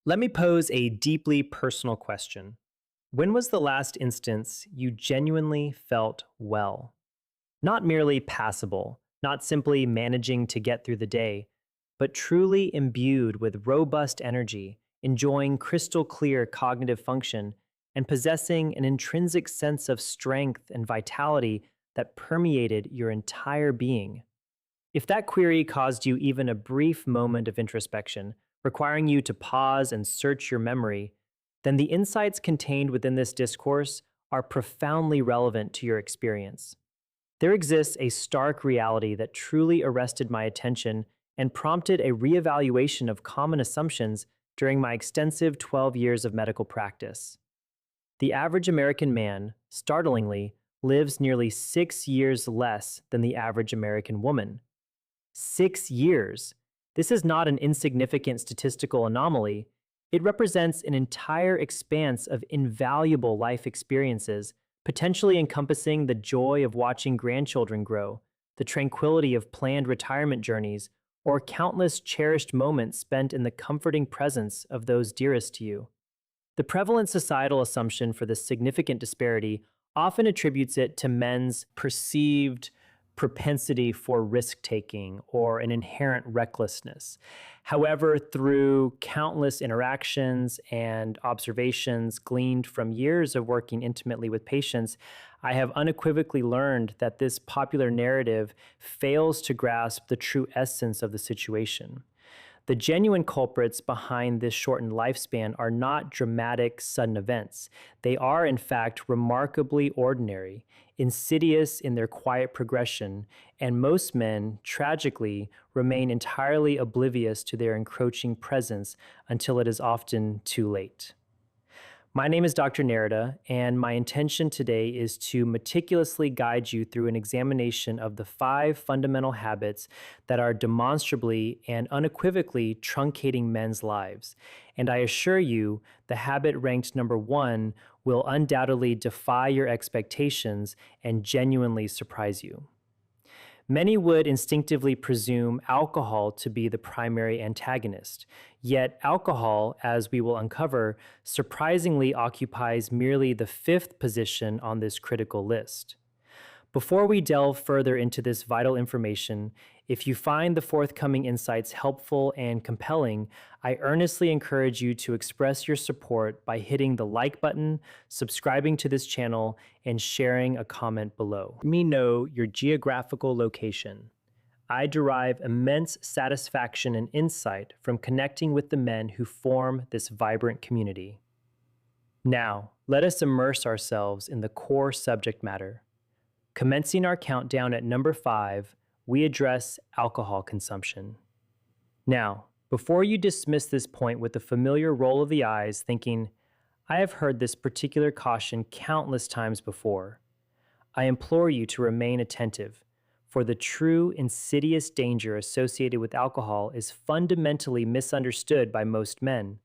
Let me pose a deeply personal question. When was the last instance you genuinely felt well? Not merely passable, not simply managing to get through the day, but truly imbued with robust energy, enjoying crystal clear cognitive function, and possessing an intrinsic sense of strength and vitality that permeated your entire being. If that query caused you even a brief moment of introspection, requiring you to pause and search your memory, then the insights contained within this discourse are profoundly relevant to your experience. There exists a stark reality that truly arrested my attention and prompted a reevaluation of common assumptions during my extensive 12 years of medical practice. The average American man, startlingly, lives nearly 6 years less than the average American woman. 6 years. This is not an insignificant statistical anomaly. It represents an entire expanse of invaluable life experiences, potentially encompassing the joy of watching grandchildren grow, the tranquility of planned retirement journeys, or countless cherished moments spent in the comforting presence of those dearest to you. The prevalent societal assumption for this significant disparity often attributes it to men's perceived propensity for risk-taking or an inherent recklessness. However, through countless interactions and observations gleaned from years of working intimately with patients, I have unequivocally learned that this popular narrative fails to grasp the true essence of the situation. The genuine culprits behind this shortened lifespan are not dramatic, sudden events. They are, in fact, remarkably ordinary, insidious in their quiet progression, and most men, tragically, remain entirely oblivious to their encroaching presence until it is often too late. My name is Dr. Nerida, and my intention today is to meticulously guide you through an examination of the 5 fundamental habits that are demonstrably and unequivocally truncating men's lives. And I assure you, the habit ranked number 1 will undoubtedly defy your expectations and genuinely surprise you. Many would instinctively presume alcohol to be the primary antagonist, yet alcohol, as we will uncover, surprisingly occupies merely the 5th position on this critical list. Before we delve further into this vital information, if you find the forthcoming insights helpful and compelling, I earnestly encourage you to express your support by hitting the like button, subscribing to this channel, and sharing a comment below. Let me know your geographical location. I derive immense satisfaction and insight from connecting with the men who form this vibrant community. Now, let us immerse ourselves in the core subject matter. Commencing our countdown at number 5, we address alcohol consumption. Now, before you dismiss this point with the familiar roll of the eyes thinking, I have heard this particular caution countless times before, I implore you to remain attentive, for the true insidious danger associated with alcohol is fundamentally misunderstood by most men.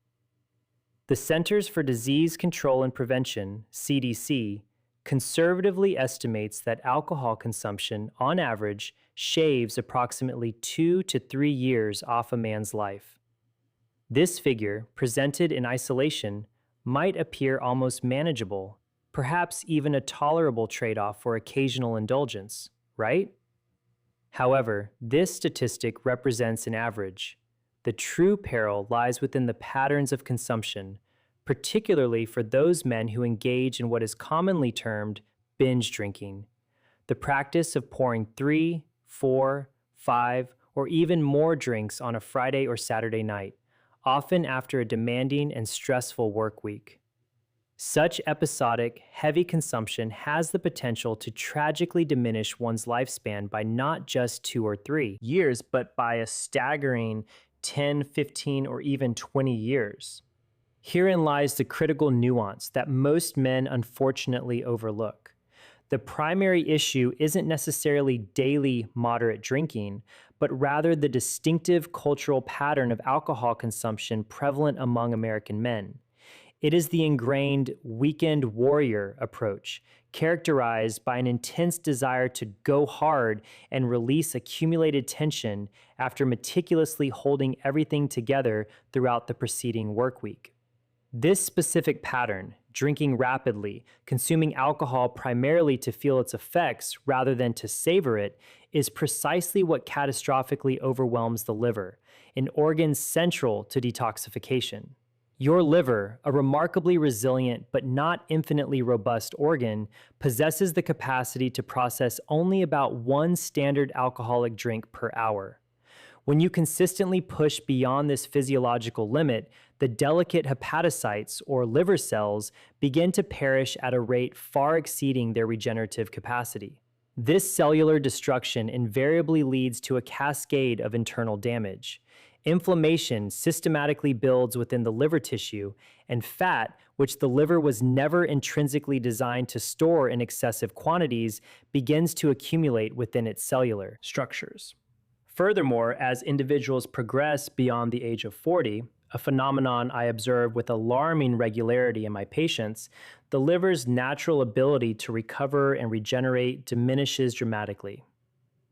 The Centers for Disease Control and Prevention, CDC, conservatively estimates that alcohol consumption, on average, shaves approximately 2 to 3 years off a man's life. This figure, presented in isolation, might appear almost manageable, perhaps even a tolerable trade-off for occasional indulgence, right? However, this statistic represents an average. The true peril lies within the patterns of consumption, particularly for those men who engage in what is commonly termed binge drinking, the practice of pouring 3, 4, 5, or even more drinks on a Friday or Saturday night, often after a demanding and stressful work week. Such episodic, heavy consumption has the potential to tragically diminish one's lifespan by not just 2 or 3 years, but by a staggering 10, 15, or even 20 years. Herein lies the critical nuance that most men unfortunately overlook. The primary issue isn't necessarily daily moderate drinking, but rather the distinctive cultural pattern of alcohol consumption prevalent among American men. It is the ingrained weekend warrior approach, characterized by an intense desire to go hard and release accumulated tension after meticulously holding everything together throughout the preceding work week. This specific pattern, drinking rapidly, consuming alcohol primarily to feel its effects rather than to savor it, is precisely what catastrophically overwhelms the liver, an organ central to detoxification. Your liver, a remarkably resilient but not infinitely robust organ, possesses the capacity to process only about one standard alcoholic drink per hour. When you consistently push beyond this physiological limit, the delicate hepatocytes, or liver cells, begin to perish at a rate far exceeding their regenerative capacity. This cellular destruction invariably leads to a cascade of internal damage. Inflammation systematically builds within the liver tissue, and fat, which the liver was never intrinsically designed to store in excessive quantities, begins to accumulate within its cellular structures. Furthermore, as individuals progress beyond the age of 40, a phenomenon I observe with alarming regularity in my patients, the liver's natural ability to recover and regenerate diminishes dramatically.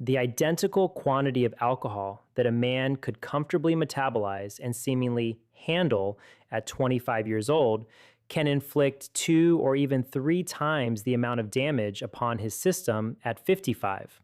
The identical quantity of alcohol that a man could comfortably metabolize and seemingly handle at 25 years old can inflict 2 or even 3 times the amount of damage upon his system at 55.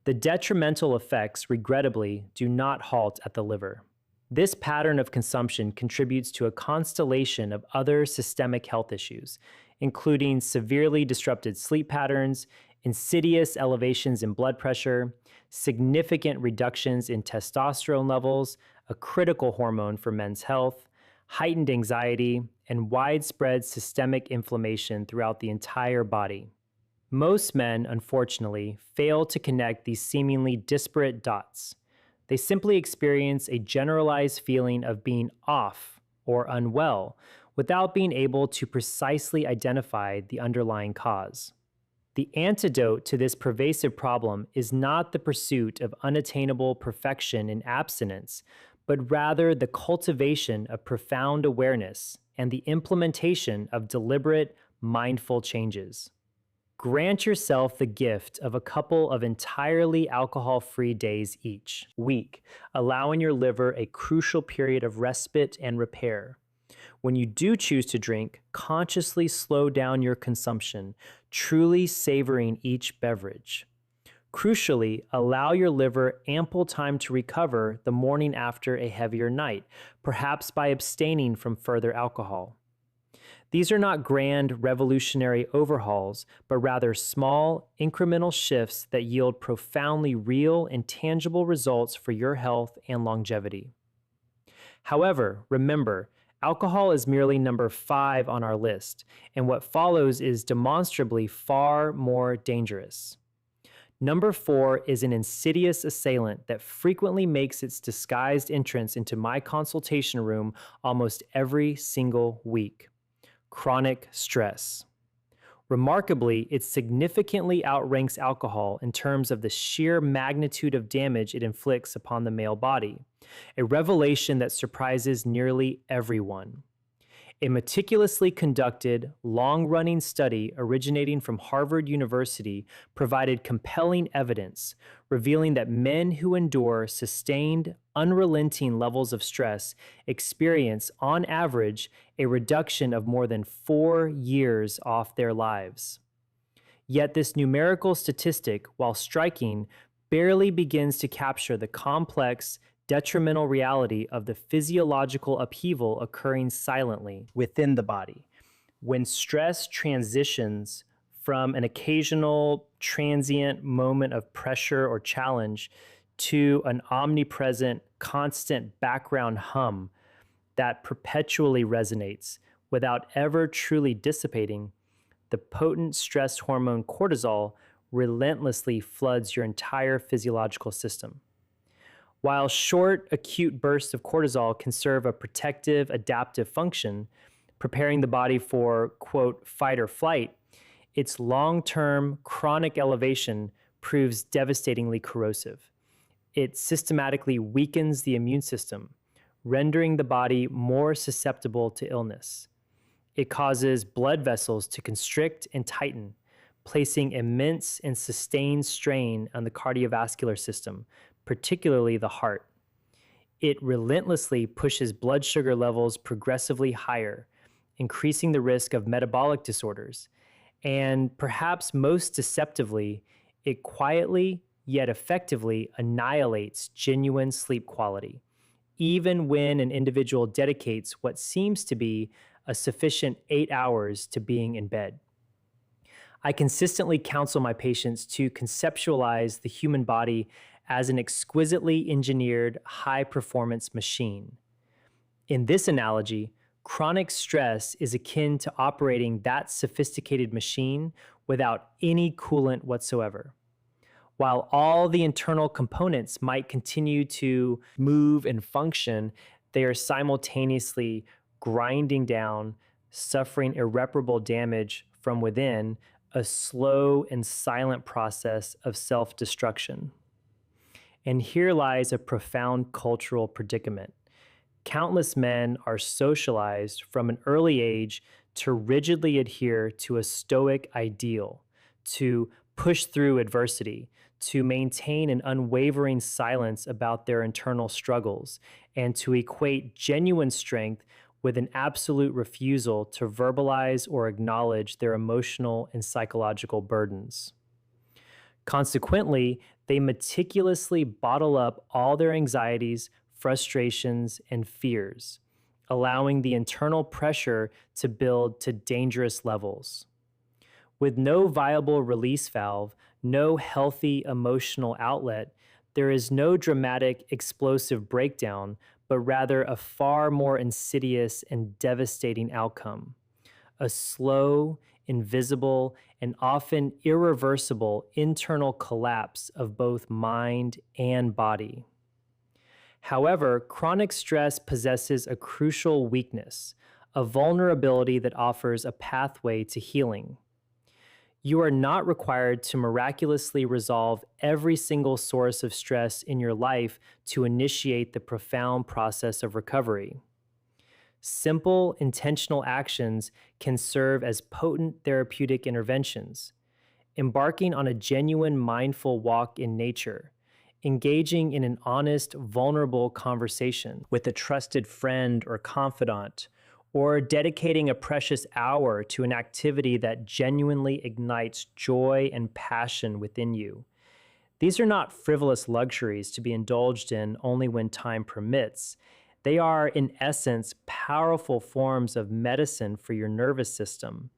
The detrimental effects, regrettably, do not halt at the liver. This pattern of consumption contributes to a constellation of other systemic health issues, including severely disrupted sleep patterns, insidious elevations in blood pressure, significant reductions in testosterone levels, a critical hormone for men's health, heightened anxiety, and widespread systemic inflammation throughout the entire body. Most men, unfortunately, fail to connect these seemingly disparate dots. They simply experience a generalized feeling of being off or unwell without being able to precisely identify the underlying cause. The antidote to this pervasive problem is not the pursuit of unattainable perfection in abstinence, but rather the cultivation of profound awareness and the implementation of deliberate, mindful changes. Grant yourself the gift of a couple of entirely alcohol-free days each week, allowing your liver a crucial period of respite and repair. When you do choose to drink, consciously slow down your consumption, truly savoring each beverage. Crucially, allow your liver ample time to recover the morning after a heavier night, perhaps by abstaining from further alcohol. These are not grand, revolutionary overhauls, but rather small, incremental shifts that yield profoundly real and tangible results for your health and longevity. However, remember, alcohol is merely number 5 on our list, and what follows is demonstrably far more dangerous. Number 4 is an insidious assailant that frequently makes its disguised entrance into my consultation room almost every single week: chronic stress. Remarkably, it significantly outranks alcohol in terms of the sheer magnitude of damage it inflicts upon the male body, a revelation that surprises nearly everyone. A meticulously conducted, long-running study originating from Harvard University provided compelling evidence, revealing that men who endure sustained, unrelenting levels of stress experience, on average, a reduction of more than 4 years off their lives. Yet this numerical statistic, while striking, barely begins to capture the complex, detrimental reality of the physiological upheaval occurring silently within the body. When stress transitions from an occasional transient moment of pressure or challenge to an omnipresent, constant background hum that perpetually resonates without ever truly dissipating, the potent stress hormone cortisol relentlessly floods your entire physiological system. While short, acute bursts of cortisol can serve a protective, adaptive function, preparing the body for, quote, fight or flight, its long-term, chronic elevation proves devastatingly corrosive. It systematically weakens the immune system, rendering the body more susceptible to illness. It causes blood vessels to constrict and tighten, placing immense and sustained strain on the cardiovascular system, particularly the heart. It relentlessly pushes blood sugar levels progressively higher, increasing the risk of metabolic disorders. And perhaps most deceptively, it quietly yet effectively annihilates genuine sleep quality, even when an individual dedicates what seems to be a sufficient 8 hours to being in bed. I consistently counsel my patients to conceptualize the human body as an exquisitely engineered high performance machine. In this analogy, chronic stress is akin to operating that sophisticated machine without any coolant whatsoever. While all the internal components might continue to move and function, they are simultaneously grinding down, suffering irreparable damage from within, a slow and silent process of self destruction. And here lies a profound cultural predicament. Countless men are socialized from an early age to rigidly adhere to a stoic ideal, to push through adversity, to maintain an unwavering silence about their internal struggles, and to equate genuine strength with an absolute refusal to verbalize or acknowledge their emotional and psychological burdens. Consequently, they meticulously bottle up all their anxieties, frustrations, and fears, allowing the internal pressure to build to dangerous levels. With no viable release valve, no healthy emotional outlet, there is no dramatic, explosive breakdown, but rather a far more insidious and devastating outcome. A slow, invisible, and often irreversible internal collapse of both mind and body. However, chronic stress possesses a crucial weakness, a vulnerability that offers a pathway to healing. You are not required to miraculously resolve every single source of stress in your life to initiate the profound process of recovery. Simple, intentional actions can serve as potent therapeutic interventions. Embarking on a genuine, mindful walk in nature, engaging in an honest, vulnerable conversation with a trusted friend or confidant, or dedicating a precious hour to an activity that genuinely ignites joy and passion within you. These are not frivolous luxuries to be indulged in only when time permits. They are, in essence, powerful forms of medicine for your nervous system.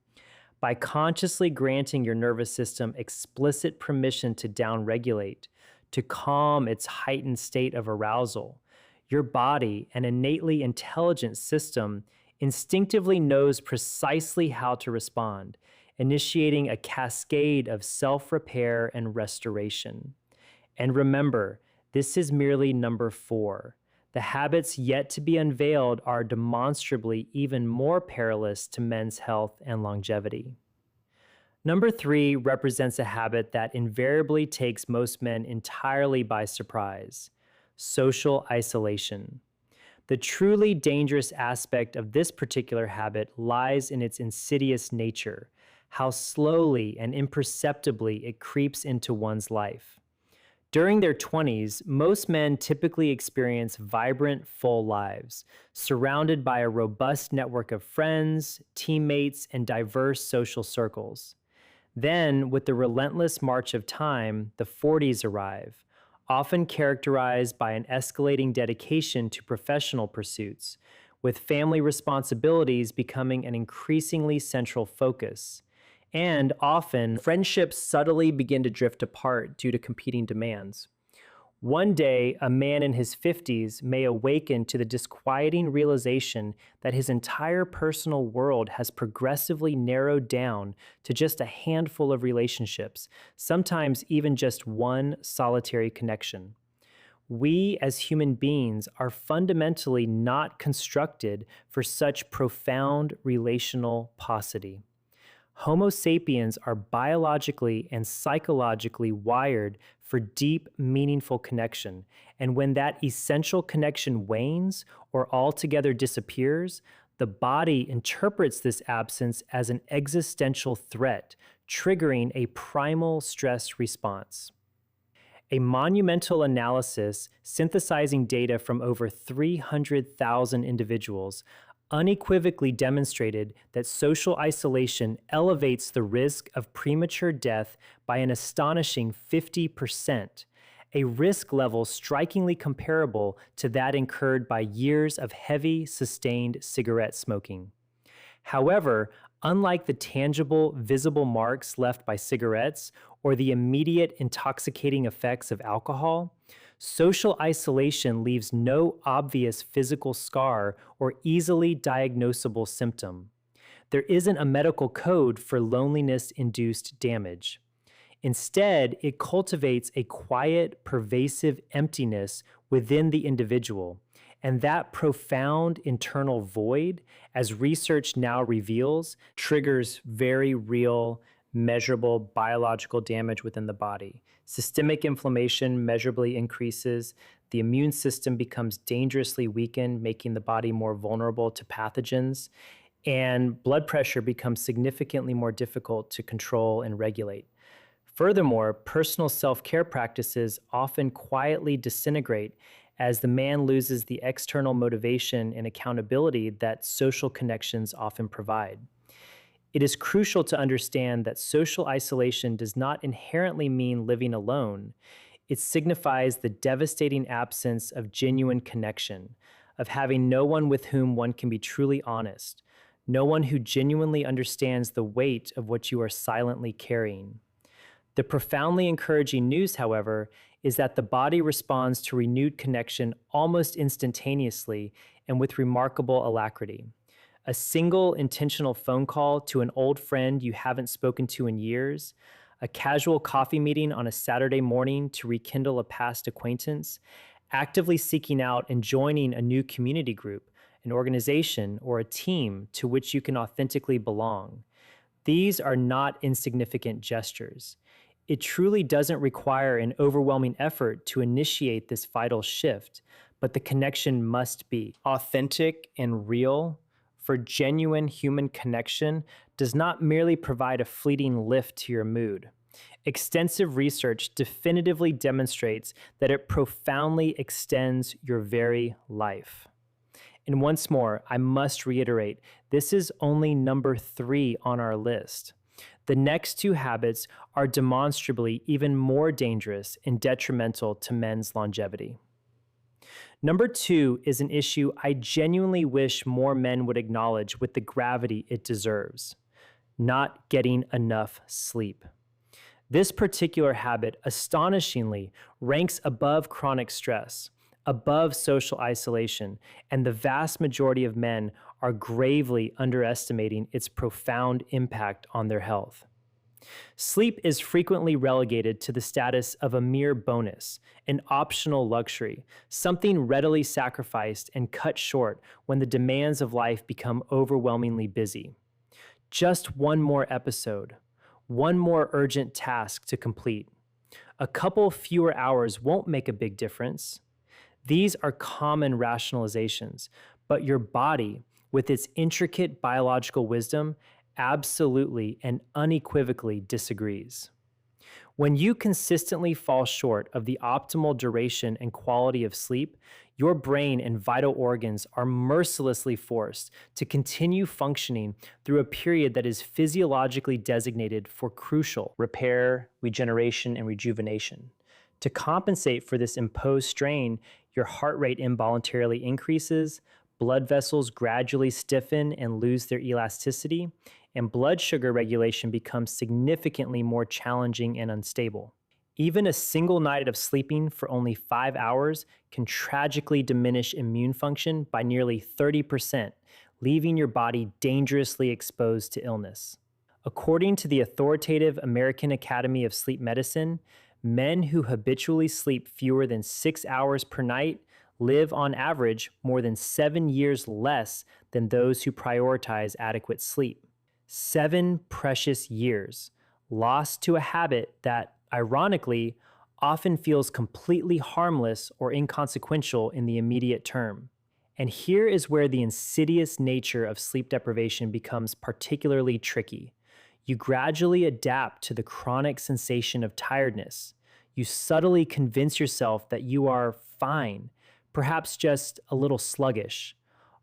By consciously granting your nervous system explicit permission to downregulate, to calm its heightened state of arousal, your body, an innately intelligent system, instinctively knows precisely how to respond, initiating a cascade of self-repair and restoration. And remember, this is merely number 4. The habits yet to be unveiled are demonstrably even more perilous to men's health and longevity. Number 3 represents a habit that invariably takes most men entirely by surprise: social isolation. The truly dangerous aspect of this particular habit lies in its insidious nature, how slowly and imperceptibly it creeps into one's life. During their 20s, most men typically experience vibrant, full lives, surrounded by a robust network of friends, teammates, and diverse social circles. Then, with the relentless march of time, the 40s arrive, often characterized by an escalating dedication to professional pursuits, with family responsibilities becoming an increasingly central focus. And often, friendships subtly begin to drift apart due to competing demands. One day, a man in his 50s may awaken to the disquieting realization that his entire personal world has progressively narrowed down to just a handful of relationships, sometimes even just one solitary connection. We, as human beings, are fundamentally not constructed for such profound relational paucity. Homo sapiens are biologically and psychologically wired for deep, meaningful connection, and when that essential connection wanes or altogether disappears, The body interprets this absence as an existential threat, triggering a primal stress response. A monumental analysis synthesizing data from over 300,000 individuals unequivocally demonstrated that social isolation elevates the risk of premature death by an astonishing 50%, a risk level strikingly comparable to that incurred by years of heavy, sustained cigarette smoking. However, unlike the tangible, visible marks left by cigarettes or the immediate intoxicating effects of alcohol, social isolation leaves no obvious physical scar or easily diagnosable symptom. There isn't a medical code for loneliness-induced damage. Instead, it cultivates a quiet, pervasive emptiness within the individual. And that profound internal void, as research now reveals, triggers very real, measurable biological damage within the body. Systemic inflammation measurably increases. The immune system becomes dangerously weakened, making the body more vulnerable to pathogens. And blood pressure becomes significantly more difficult to control and regulate. Furthermore, personal self-care practices often quietly disintegrate as the man loses the external motivation and accountability that social connections often provide. It is crucial to understand that social isolation does not inherently mean living alone. It signifies the devastating absence of genuine connection, of having no one with whom one can be truly honest, no one who genuinely understands the weight of what you are silently carrying. The profoundly encouraging news, however, is that the body responds to renewed connection almost instantaneously and with remarkable alacrity. A single intentional phone call to an old friend you haven't spoken to in years, a casual coffee meeting on a Saturday morning to rekindle a past acquaintance, actively seeking out and joining a new community group, an organization, or a team to which you can authentically belong. These are not insignificant gestures. It truly doesn't require an overwhelming effort to initiate this vital shift, but the connection must be authentic and real. For genuine human connection does not merely provide a fleeting lift to your mood. Extensive research definitively demonstrates that it profoundly extends your very life. And once more, I must reiterate, this is only number 3 on our list. The next 2 habits are demonstrably even more dangerous and detrimental to men's longevity. Number 2 is an issue I genuinely wish more men would acknowledge with the gravity it deserves: not getting enough sleep. This particular habit astonishingly ranks above chronic stress, above social isolation, and the vast majority of men are gravely underestimating its profound impact on their health. Sleep is frequently relegated to the status of a mere bonus, an optional luxury, something readily sacrificed and cut short when the demands of life become overwhelmingly busy. Just one more episode, one more urgent task to complete. A couple fewer hours won't make a big difference. These are common rationalizations, but your body, with its intricate biological wisdom, absolutely and unequivocally disagrees. When you consistently fall short of the optimal duration and quality of sleep, your brain and vital organs are mercilessly forced to continue functioning through a period that is physiologically designated for crucial repair, regeneration, and rejuvenation. To compensate for this imposed strain, your heart rate involuntarily increases, blood vessels gradually stiffen and lose their elasticity, and blood sugar regulation becomes significantly more challenging and unstable. Even a single night of sleeping for only 5 hours can tragically diminish immune function by nearly 30%, leaving your body dangerously exposed to illness. According to the authoritative American Academy of Sleep Medicine, men who habitually sleep fewer than 6 hours per night live on average more than 7 years less than those who prioritize adequate sleep. 7 precious years lost to a habit that, ironically, often feels completely harmless or inconsequential in the immediate term. And here is where the insidious nature of sleep deprivation becomes particularly tricky. You gradually adapt to the chronic sensation of tiredness. You subtly convince yourself that you are fine, perhaps just a little sluggish.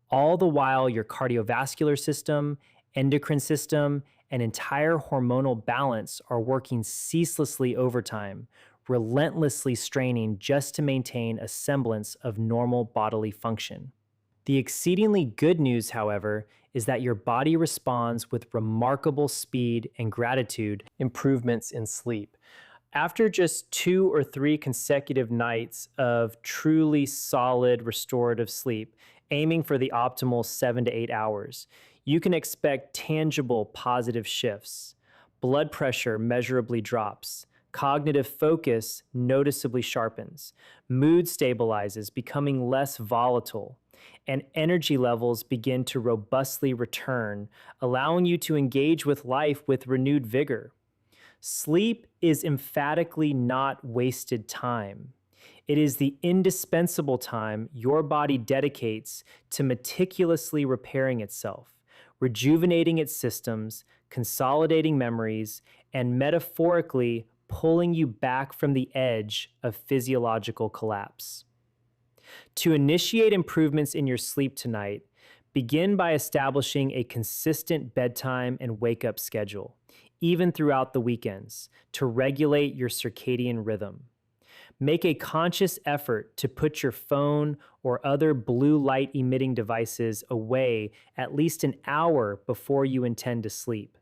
All the while, your cardiovascular system, endocrine system, and entire hormonal balance are working ceaselessly overtime, relentlessly straining just to maintain a semblance of normal bodily function. The exceedingly good news, however, is that your body responds with remarkable speed and gratitude improvements in sleep. After just 2 or 3 consecutive nights of truly solid restorative sleep, aiming for the optimal 7 to 8 hours, you can expect tangible positive shifts. Blood pressure measurably drops. Cognitive focus noticeably sharpens. Mood stabilizes, becoming less volatile. And energy levels begin to robustly return, allowing you to engage with life with renewed vigor. Sleep is emphatically not wasted time. It is the indispensable time your body dedicates to meticulously repairing itself, rejuvenating its systems, consolidating memories, and metaphorically pulling you back from the edge of physiological collapse. To initiate improvements in your sleep tonight, begin by establishing a consistent bedtime and wake-up schedule, even throughout the weekends, to regulate your circadian rhythm. Make a conscious effort to put your phone or other blue light emitting devices away at least an hour before you intend to sleep.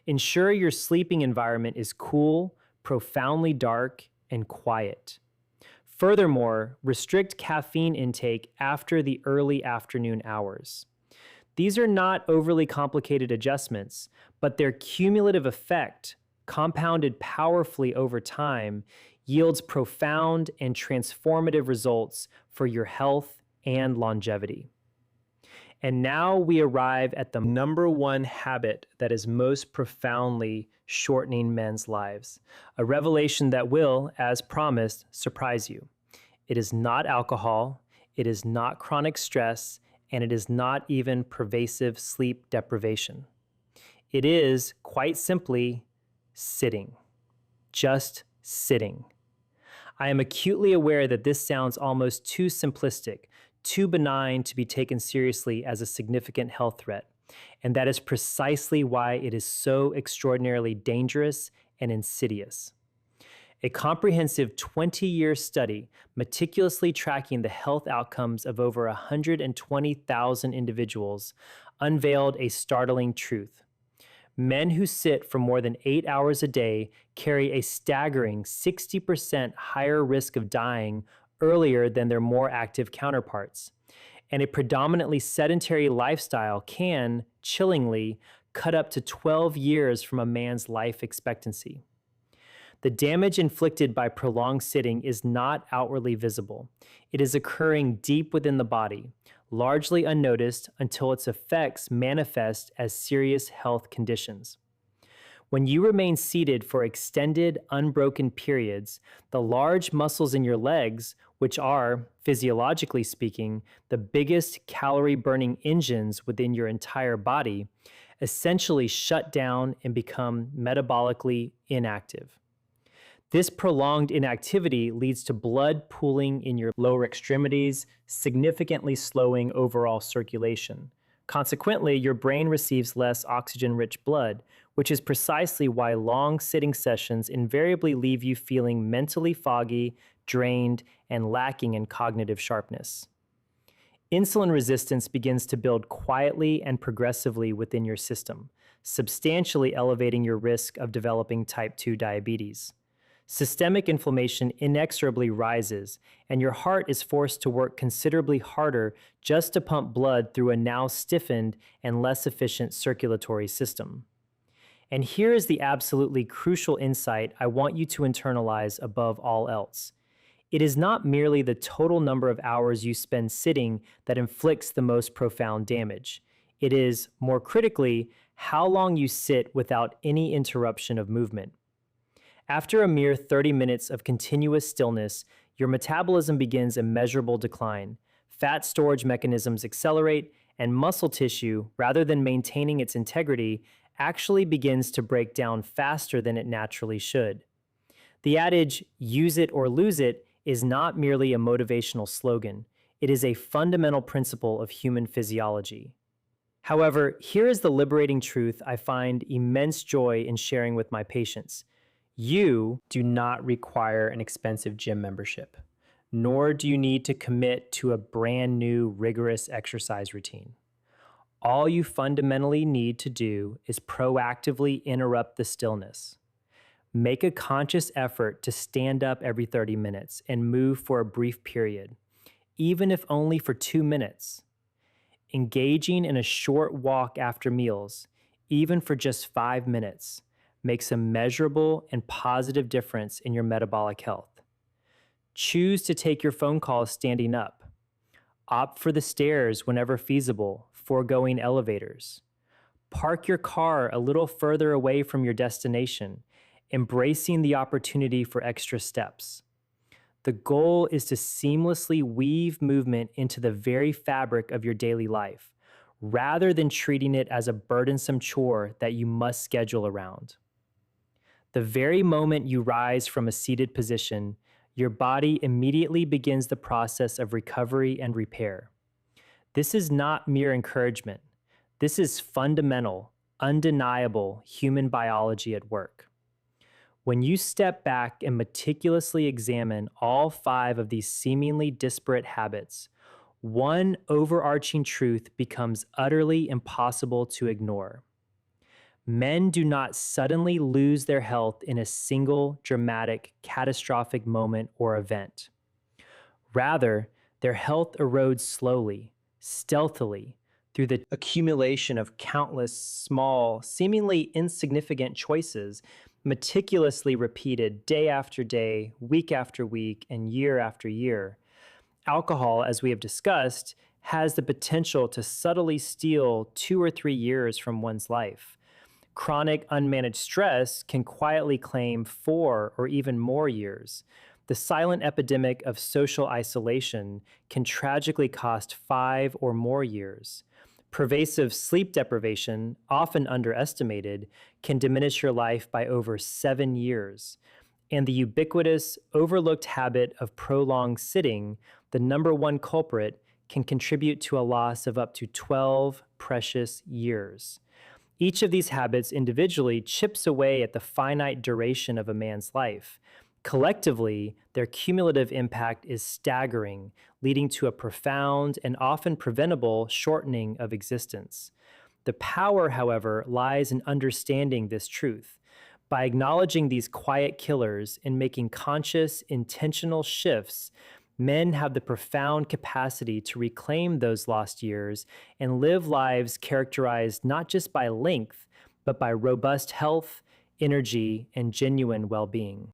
Ensure your sleeping environment is cool, profoundly dark, and quiet. Furthermore, restrict caffeine intake after the early afternoon hours. These are not overly complicated adjustments, but their cumulative effect, compounded powerfully over time, yields profound and transformative results for your health and longevity. And now we arrive at the number one habit that is most profoundly shortening men's lives, a revelation that will, as promised, surprise you. It is not alcohol, it is not chronic stress, and it is not even pervasive sleep deprivation. It is, quite simply, sitting. Just sitting. I am acutely aware that this sounds almost too simplistic, too benign to be taken seriously as a significant health threat, and that is precisely why it is so extraordinarily dangerous and insidious. A comprehensive 20-year study meticulously tracking the health outcomes of over 120,000 individuals unveiled a startling truth. Men who sit for more than 8 hours a day carry a staggering 60% higher risk of dying earlier than their more active counterparts. And a predominantly sedentary lifestyle can, chillingly, cut up to 12 years from a man's life expectancy. The damage inflicted by prolonged sitting is not outwardly visible. It is occurring deep within the body, largely unnoticed until its effects manifest as serious health conditions. When you remain seated for extended, unbroken periods, the large muscles in your legs, which are, physiologically speaking, the biggest calorie-burning engines within your entire body, essentially shut down and become metabolically inactive. This prolonged inactivity leads to blood pooling in your lower extremities, significantly slowing overall circulation. Consequently, your brain receives less oxygen-rich blood, which is precisely why long sitting sessions invariably leave you feeling mentally foggy, drained, and lacking in cognitive sharpness. Insulin resistance begins to build quietly and progressively within your system, substantially elevating your risk of developing type 2 diabetes. Systemic inflammation inexorably rises, and your heart is forced to work considerably harder just to pump blood through a now stiffened and less efficient circulatory system. And here is the absolutely crucial insight I want you to internalize above all else. It is not merely the total number of hours you spend sitting that inflicts the most profound damage. It is, more critically, how long you sit without any interruption of movement. After a mere 30 minutes of continuous stillness, your metabolism begins a measurable decline. fat storage mechanisms accelerate, and muscle tissue, rather than maintaining its integrity, actually begins to break down faster than it naturally should. The adage, use it or lose it, is not merely a motivational slogan. It is a fundamental principle of human physiology. However, here is the liberating truth I find immense joy in sharing with my patients. You do not require an expensive gym membership, nor do you need to commit to a brand new rigorous exercise routine. All you fundamentally need to do is proactively interrupt the stillness. Make a conscious effort to stand up every 30 minutes and move for a brief period, even if only for 2 minutes. Engaging in a short walk after meals, even for just 5 minutes, makes a measurable and positive difference in your metabolic health. Choose to take your phone calls standing up. Opt for the stairs whenever feasible, foregoing elevators. Park your car a little further away from your destination, embracing the opportunity for extra steps. The goal is to seamlessly weave movement into the very fabric of your daily life, rather than treating it as a burdensome chore that you must schedule around. The very moment you rise from a seated position, your body immediately begins the process of recovery and repair. This is not mere encouragement. This is fundamental, undeniable human biology at work. When you step back and meticulously examine all 5 of these seemingly disparate habits, one overarching truth becomes utterly impossible to ignore. Men do not suddenly lose their health in a single dramatic, catastrophic moment or event. Rather, their health erodes slowly, stealthily, through the accumulation of countless small, seemingly insignificant choices meticulously repeated day after day, week after week, and year after year. Alcohol, as we have discussed, has the potential to subtly steal 2 or 3 years from one's life. Chronic unmanaged stress can quietly claim 4 or even more years. The silent epidemic of social isolation can tragically cost 5 or more years. Pervasive sleep deprivation, often underestimated, can diminish your life by over 7 years. And the ubiquitous, overlooked habit of prolonged sitting, the number one culprit, can contribute to a loss of up to 12 precious years. Each of these habits individually chips away at the finite duration of a man's life. Collectively, their cumulative impact is staggering, leading to a profound and often preventable shortening of existence. The power, however, lies in understanding this truth. By acknowledging these quiet killers and making conscious, intentional shifts, men have the profound capacity to reclaim those lost years and live lives characterized not just by length, but by robust health, energy, and genuine well-being.